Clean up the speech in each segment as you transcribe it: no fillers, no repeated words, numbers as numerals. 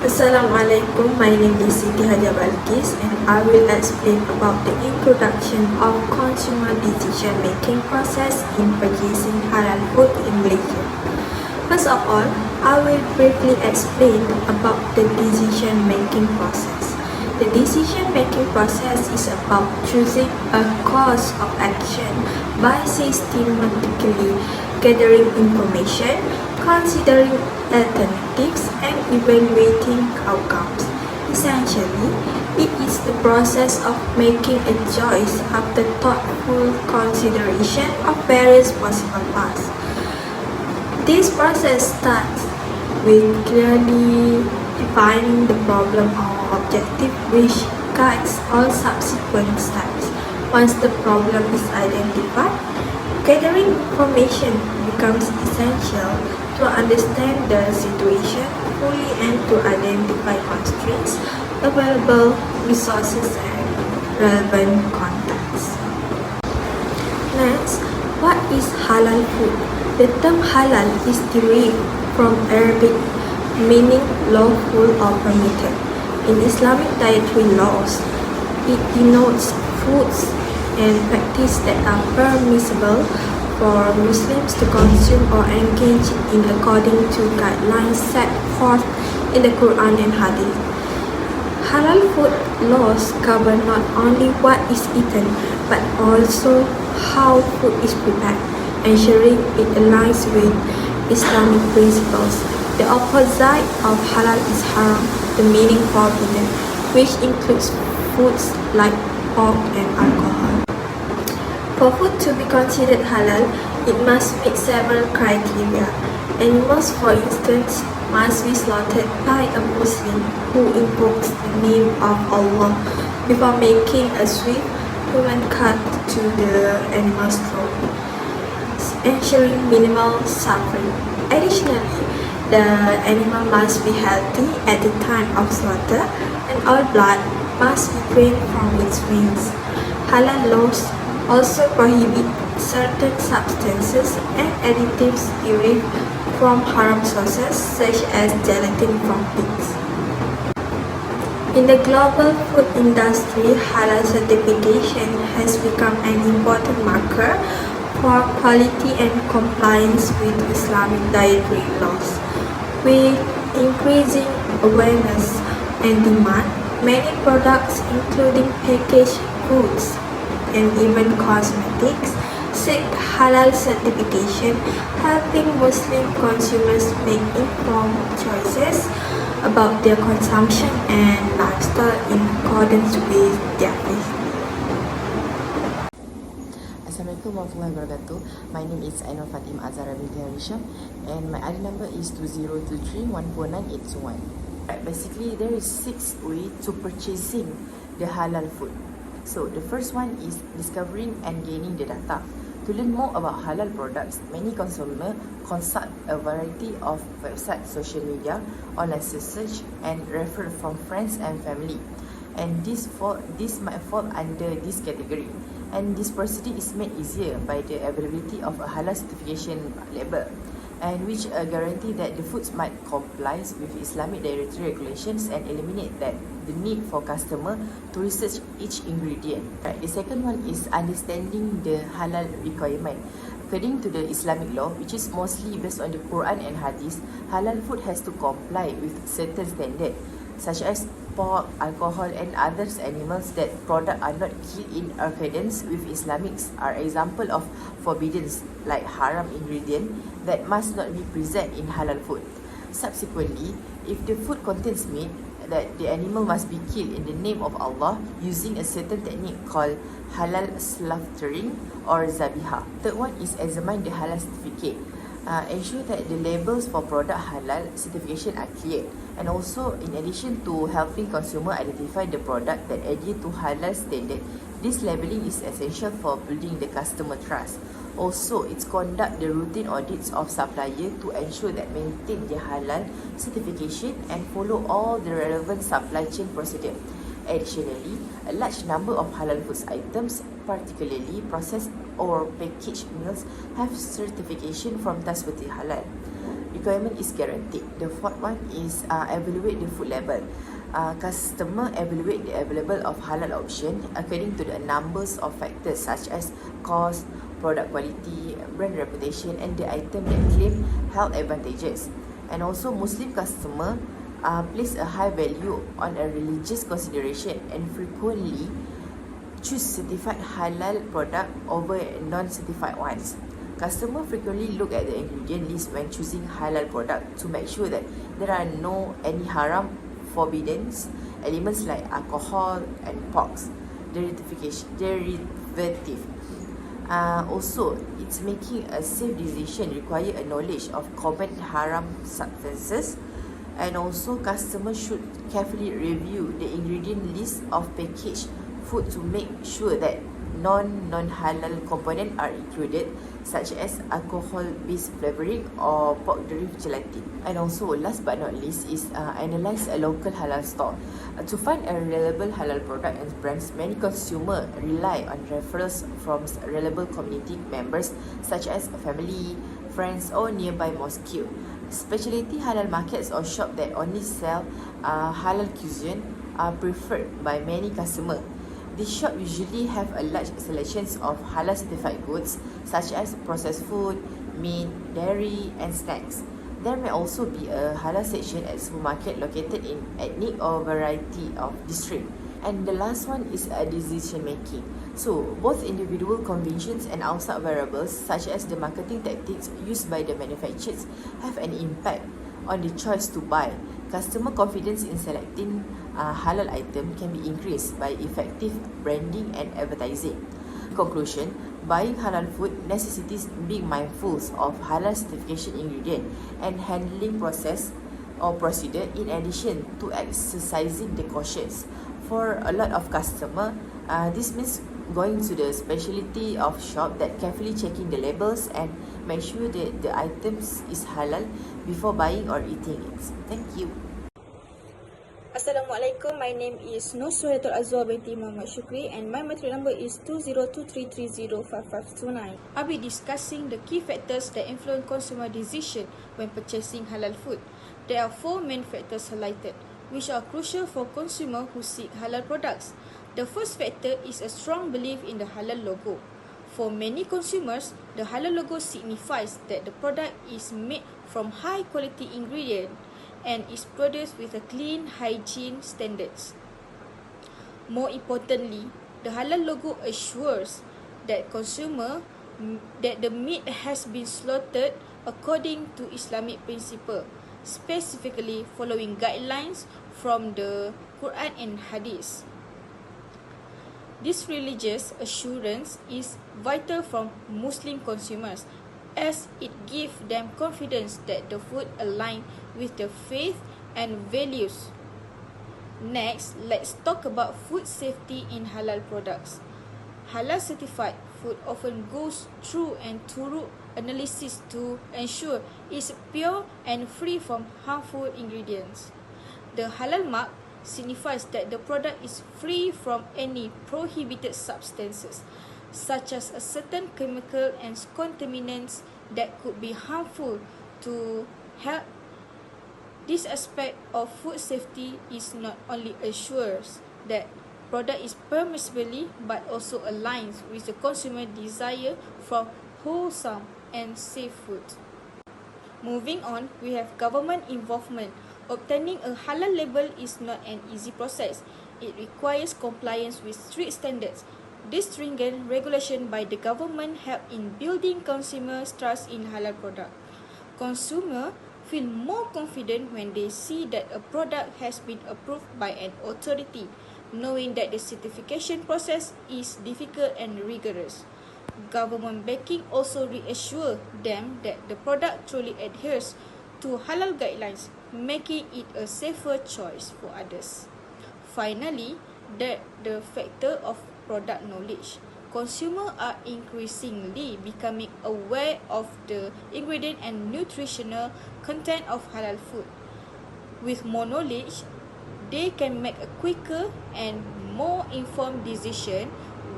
Assalamualaikum, my name is Siti Haja Balkis and I will explain about the introduction of consumer decision making process in purchasing halal food in Malaysia. First of all, I will briefly explain about the decision making process. The decision making process is about choosing a course of action by systematically gathering information, considering alternatives, and evaluating outcomes. Essentially, it is the process of making a choice after thoughtful consideration of various possible paths. This process starts with clearly defining the problem or objective, which guides all subsequent steps. Once the problem is identified, gathering information becomes essential to understand the situation fully and to identify constraints, available resources, and relevant context. Next, what is halal food? The term halal is derived from Arabic meaning lawful or permitted. In Islamic dietary laws, it denotes foods and practice that are permissible for Muslims to consume or engage in according to guidelines set forth in the Quran and Hadith. Halal food laws cover not only what is eaten but also how food is prepared, ensuring it aligns with Islamic principles. The opposite of halal is haram, the meaning forbidden, which includes foods like pork and alcohol. For food to be considered halal, it must meet several criteria. Animals, for instance, must be slaughtered by a Muslim who invokes the name of Allah before making a swift human cut to the animal's throat, ensuring minimal suffering. Additionally, the animal must be healthy at the time of slaughter and all blood must be drained from its veins. Halal laws also prohibit certain substances and additives derived from haram sources such as gelatin from pigs. In the global food industry, halal certification has become an important marker for quality and compliance with Islamic dietary laws. With increasing awareness and demand, many products including packaged foods and even cosmetics seek halal certification, helping Muslim consumers make informed choices about their consumption and lifestyle in accordance with their faith. Assalamualaikum warahmatullahi wabarakatuh. My name is Ainul Fatim Azhara binti Harisham and my ID number is 2023149821. Basically, there is 6 ways to purchasing the halal food. So the first one is discovering and gaining the data. To learn more about halal products, many consumers consult a variety of websites, social media, online research, and refer from friends and family. And this might fall under this category. And this procedure is made easier by the availability of a halal certification label, and which guarantee that the foods might comply with Islamic dietary regulations and eliminate the need for customer to research each ingredient. Right. The second one is understanding the halal requirement. According to the Islamic law, which is mostly based on the Quran and Hadith, halal food has to comply with certain standards, such as pork, alcohol, and other animals that products are not killed in accordance with Islamics are example of forbiddens like haram ingredient that must not be present in halal food. Subsequently, if the food contains meat, that the animal must be killed in the name of Allah using a certain technique called halal slaughtering or zabiha. Third one is examine the halal certificate. Ensure that the labels for product halal certification are clear, and also in addition to helping consumer identify the product that adhere to halal standard, this labeling is essential for building the customer trust. Also, it's conduct the routine audits of supplier to ensure that maintain the halal certification and follow all the relevant supply chain procedure. Additionally, a large number of halal foods items, particularly processed or packaged meals, have certification from Taswati Halal. requirement is guaranteed. The fourth one is evaluate the food level. Customer evaluate the available of halal option according to the numbers of factors such as cost, product quality, brand reputation, and the item that claim health advantages. And also Muslim customer place a high value on a religious consideration and frequently choose certified halal product over non-certified ones. Customers frequently look at the ingredient list when choosing halal product to make sure that there are no any haram forbidden elements like alcohol and pork derivative. Also, it's making a safe decision require a knowledge of common haram substances, and also customers should carefully review the ingredient list of packaged food to make sure that non-halal components are included, such as alcohol-based flavoring or pork derived gelatin. And also, last but not least, is analyze a local halal store. To find a reliable halal product and brands, many consumers rely on referrals from reliable community members, such as family, friends, or nearby mosque. Specialty halal markets or shops that only sell halal cuisine are preferred by many customers. These shops usually have a large selection of halal certified goods such as processed food, meat, dairy, and snacks. There may also be a halal section at supermarket located in ethnic or variety of district. And the last one is decision making. So both individual conventions and outside variables such as the marketing tactics used by the manufacturers have an impact on the choice to buy. Customer confidence in selecting halal item can be increased by effective branding and advertising. Conclusion, buying halal food necessitates being mindful of halal certification ingredient and handling process or procedure in addition to exercising the cautions. For a lot of customer, this means going to the specialty of shop that carefully checking the labels and make sure that the items is halal before buying or eating it. Thank you. Assalamualaikum, my name is Nusratul Azwar binti Muhammad Shukri and my matric number is 2023305529. I'll be discussing the key factors that influence consumer decision when purchasing halal food. There are 4 main factors highlighted, which are crucial for consumers who seek halal products. The first factor is a strong belief in the halal logo. For many consumers, the halal logo signifies that the product is made from high quality ingredients and is produced with a clean hygiene standards. More importantly, the halal logo assures that consumer that the meat has been slaughtered according to Islamic principle, specifically following guidelines from the Quran and Hadith. This religious assurance is vital for Muslim consumers as it gives them confidence that the food aligns with their faith and values. Next, let's talk about food safety in halal products. Halal certified food often goes through and thorough analysis to ensure it's pure and free from harmful ingredients. The halal mark signifies that the product is free from any prohibited substances, such as a certain chemical and contaminants that could be harmful to health. This aspect of food safety is not only assures that product is permissibly but also aligns with the consumer desire for wholesome and safe food. Moving on, we have government involvement. Obtaining a halal label is not an easy process. It requires compliance with strict standards. This stringent regulation by the government help in building consumers' trust in halal product. Consumers feel more confident when they see that a product has been approved by an authority, knowing that the certification process is difficult and rigorous. Government backing also reassure them that the product truly adheres to halal guidelines, making it a safer choice for others. Finally, the factor of product knowledge. Consumers are increasingly becoming aware of the ingredient and nutritional content of halal food. With more knowledge, they can make a quicker and more informed decision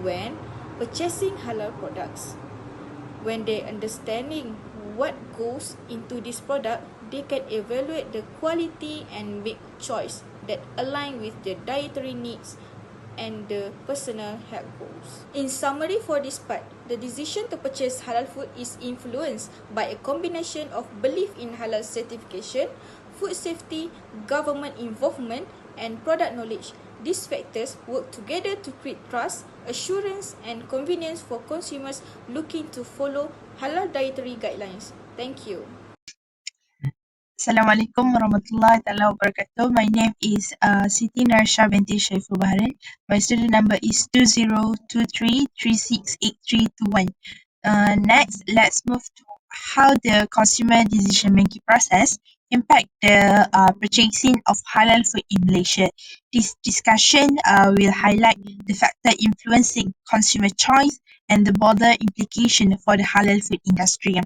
when purchasing halal products. When they understanding what goes into this product, they can evaluate the quality and make choice that align with their dietary needs and the personal health goals. In summary for this part, the decision to purchase halal food is influenced by a combination of belief in halal certification, food safety, government involvement, and product knowledge. These factors work together to create trust, assurance, and convenience for consumers looking to follow halal dietary guidelines. Thank you. Assalamualaikum warahmatullahi taala wabarakatuh. My name is Siti Narsha binti Syaiful Bahrain. My student number is 2023368321. Next, let's move to how the consumer decision-making process impact the purchasing of halal food in Malaysia. This discussion will highlight the factor influencing consumer choice and the broader implication for the halal food industry.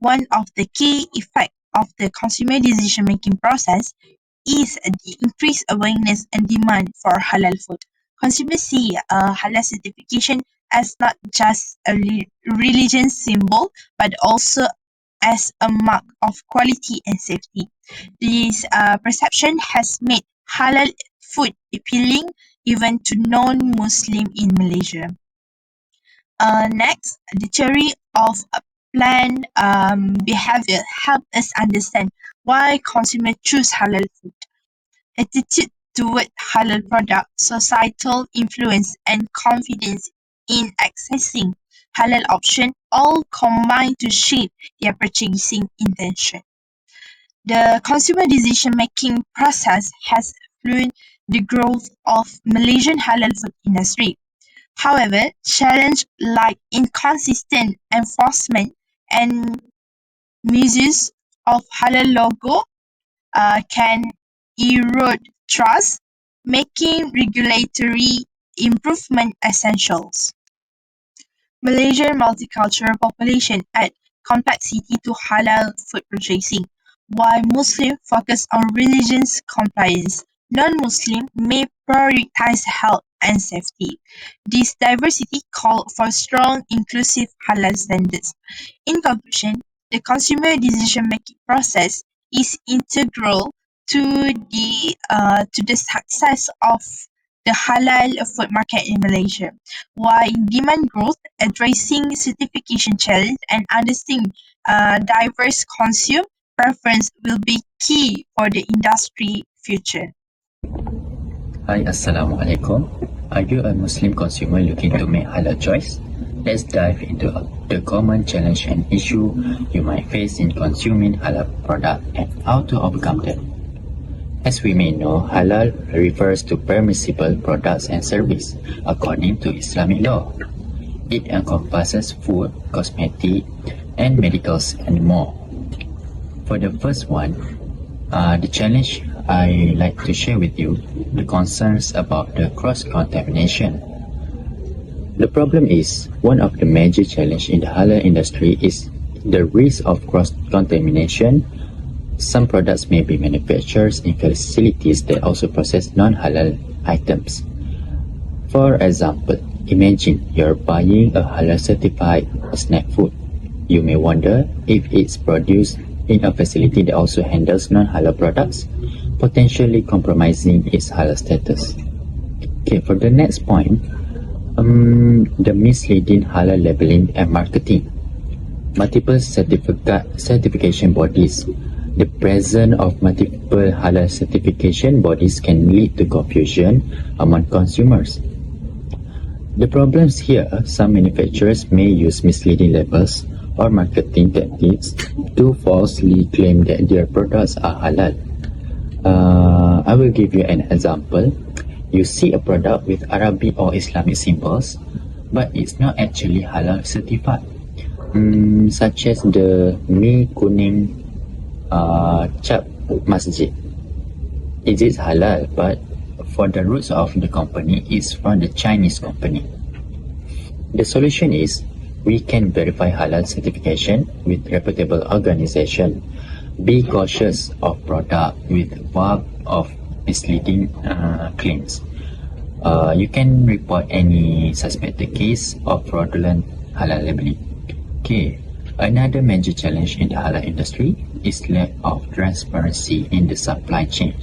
One of the key effects of the consumer decision-making process is the increased awareness and demand for halal food. Consumers see halal certification as not just a religion symbol, but also as a mark of quality and safety. This perception has made halal food appealing even to non-Muslim in Malaysia. Next, the theory of planned behavior helps us understand why consumers choose halal food. Attitude toward halal products, societal influence, and confidence in accessing halal options all combine to shape their purchasing intention. The consumer decision-making process has fueled the growth of Malaysian halal food industry. However, challenges like inconsistent enforcement and misuse of halal logo can erode trust, making regulatory improvement essentials. Malaysian multicultural population add complexity to halal food purchasing. While Muslims focus on religious compliance, non-Muslims may prioritize health and safety. This diversity calls for strong, inclusive halal standards. In conclusion, the consumer decision-making process is integral to the success of the halal food market in Malaysia. While demand growth, addressing certification challenge, and understanding diverse consumer preference will be key for the industry future. Hi, Assalamualaikum. Are you a Muslim consumer looking to make halal choice? Let's dive into the common challenge and issue you might face in consuming halal product and how to overcome them. As we may know, halal refers to permissible products and service according to Islamic law. It encompasses food, cosmetic, and medicals and more. For the first one, the challenge I like to share with you the concerns about the cross-contamination. The problem is one of the major challenges in the halal industry is the risk of cross-contamination. Some products may be manufactured in facilities that also process non-halal items. For example, imagine you're buying a halal certified snack food. You may wonder if it's produced in a facility that also handles non-halal products, potentially compromising its halal status. Okay, for the next point, the misleading halal labeling and marketing. Multiple certification bodies. The presence of multiple halal certification bodies can lead to confusion among consumers. The problems here, some manufacturers may use misleading labels or marketing tactics to falsely claim that their products are halal. I will give you an example. You see a product with Arabic or Islamic symbols, but it's not actually halal certified, such as the Mi Kuning Cap Masjid. It is halal, but for the roots of the company is from the Chinese company. The solution is we can verify halal certification with reputable organization. Be cautious of product with vague of misleading claims. You can report any suspected case of fraudulent halal labeling. Okay, Another major challenge in the halal industry is lack of transparency in the supply chain.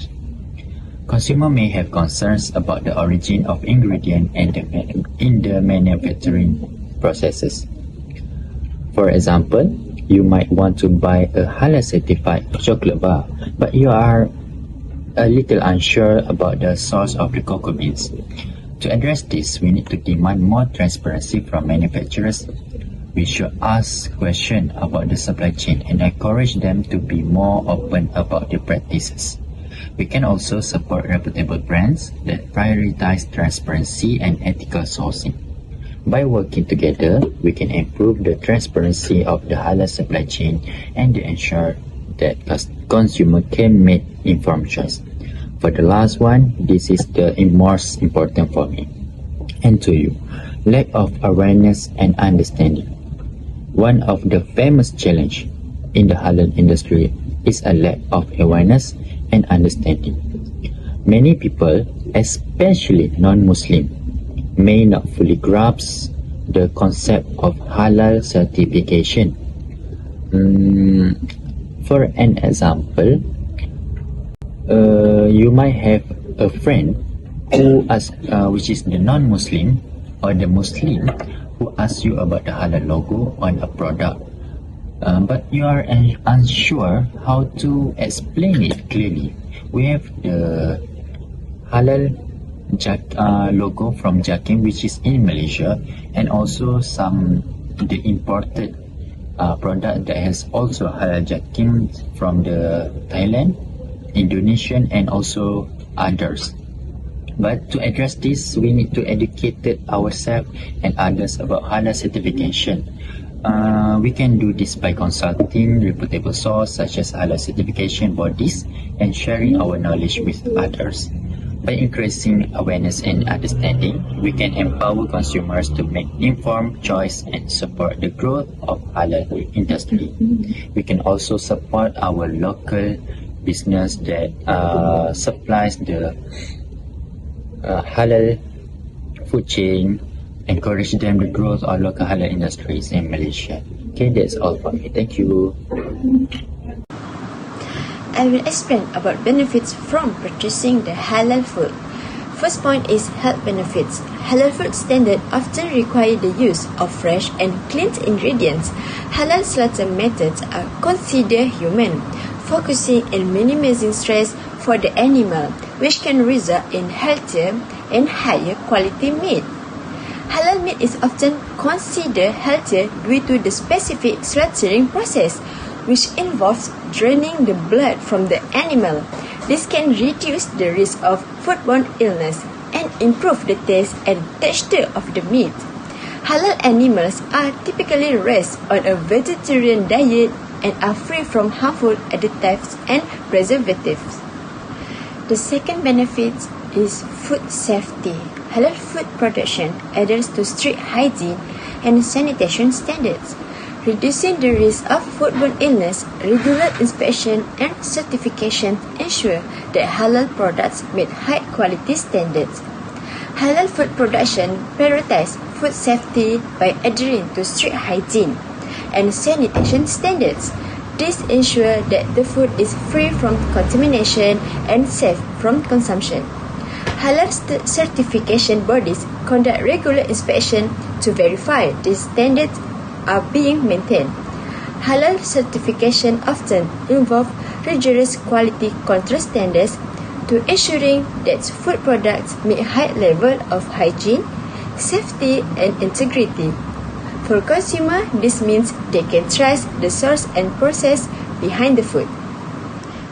Consumers may have concerns about the origin of ingredients and in the manufacturing processes. For example, you might want to buy a halal certified chocolate bar, but you are a little unsure about the source of the cocoa beans. To address this, we need to demand more transparency from manufacturers. We should ask questions about the supply chain and encourage them to be more open about their practices. We can also support reputable brands that prioritize transparency and ethical sourcing. By working together, we can improve the transparency of the halal supply chain and ensure that consumer can make informed choice. For the last one, this is the most important for me and to you: lack of awareness and understanding. One of the famous challenges in the halal industry is a lack of awareness and understanding. Many people, especially non-Muslim, may not fully grasp the concept of halal certification. For an example, you might have a friend who asks, which is the non-Muslim or the Muslim, who asks you about the halal logo on a product, but you are unsure how to explain it clearly. We have the halal logo from Jakim, which is in Malaysia, and also the imported product that has also halal Jakim from the Thailand, Indonesian, and also others. But to address this, we need to educate ourselves and others about halal certification. We can do this by consulting reputable sources such as halal certification bodies and sharing our knowledge with others. By increasing awareness and understanding, we can empower consumers to make informed choice and support the growth of halal industry. We can also support our local business that supplies the halal food chain, encourage them the growth of local halal industries in Malaysia. Okay, that's all for me. Thank you. I will explain about benefits from purchasing the halal food. First point is health benefits. Halal food standards often require the use of fresh and clean ingredients. Halal slaughter methods are considered humane, focusing on minimizing stress for the animal, which can result in healthier and higher quality meat. Halal meat is often considered healthier due to the specific slaughtering process, which involves draining the blood from the animal. This can reduce the risk of foodborne illness and improve the taste and texture of the meat. Halal animals are typically raised on a vegetarian diet and are free from harmful additives and preservatives. The second benefit is food safety. Halal food production adheres to strict hygiene and sanitation standards, reducing the risk of foodborne illness. Regular inspection and certification ensure that halal products meet high quality standards. Halal food production prioritizes food safety by adhering to strict hygiene and sanitation standards. This ensures that the food is free from contamination and safe from consumption. Halal certification bodies conduct regular inspection to verify these standards are being maintained. Halal certification often involves rigorous quality control standards to ensuring that food products meet high level of hygiene, safety, and integrity. For consumers, this means they can trust the source and process behind the food.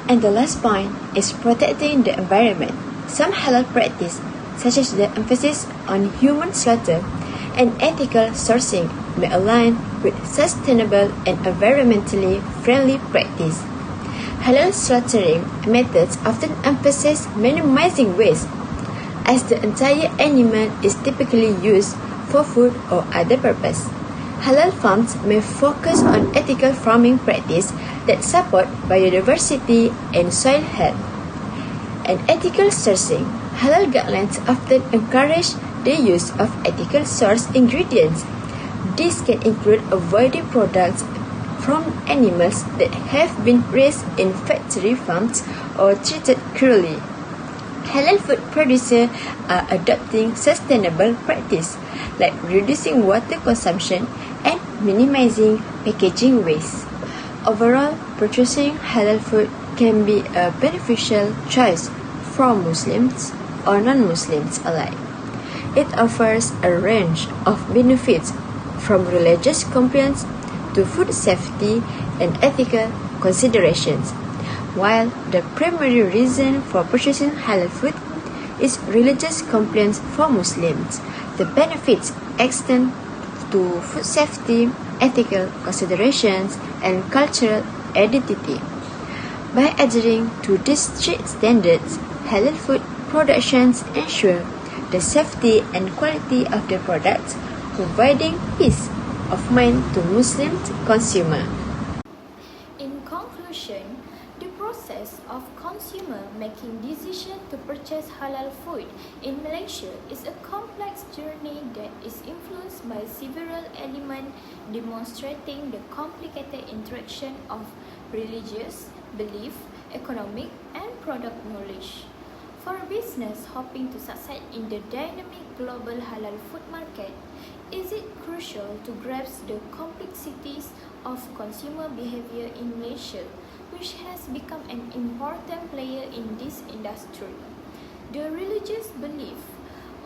And the last point is protecting the environment. Some halal practice, such as the emphasis on human slaughter and ethical sourcing, may align with sustainable and environmentally friendly practice. Halal slaughtering methods often emphasize minimizing waste, as the entire animal is typically used for food or other purpose. Halal farms may focus on ethical farming practice that support biodiversity and soil health. And ethical sourcing. Halal guidelines often encourage the use of ethical source ingredients. This can include avoiding products from animals that have been raised in factory farms or treated cruelly. Halal food producers are adopting sustainable practice like reducing water consumption and minimizing packaging waste. Overall, purchasing halal food can be a beneficial choice for Muslims or non-Muslims alike. It offers a range of benefits from religious compliance to food safety and ethical considerations. While the primary reason for purchasing halal food is religious compliance for Muslims, the benefits extend to food safety, ethical considerations, and cultural identity. By adhering to these strict standards, halal food productions ensure the safety and quality of the products, providing peace of mind to Muslim consumers. In conclusion, the process of consumer making decision to purchase halal food in Malaysia is a complex journey that is influenced by several elements demonstrating the complicated interaction of religious belief, economic, and product knowledge. For a business hoping to succeed in the dynamic global halal food market, is it crucial to grasp the complexities of consumer behavior in Malaysia, which has become an important player in this industry? The religious belief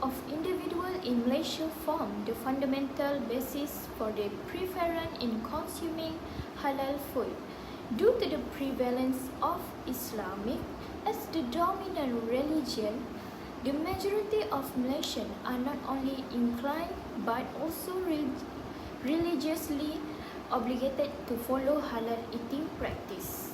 of individuals in Malaysia form the fundamental basis for their preference in consuming halal food. Due to the prevalence of Islamic as the dominant religion, the majority of Malaysians are not only inclined but also religiously obligated to follow halal eating practice.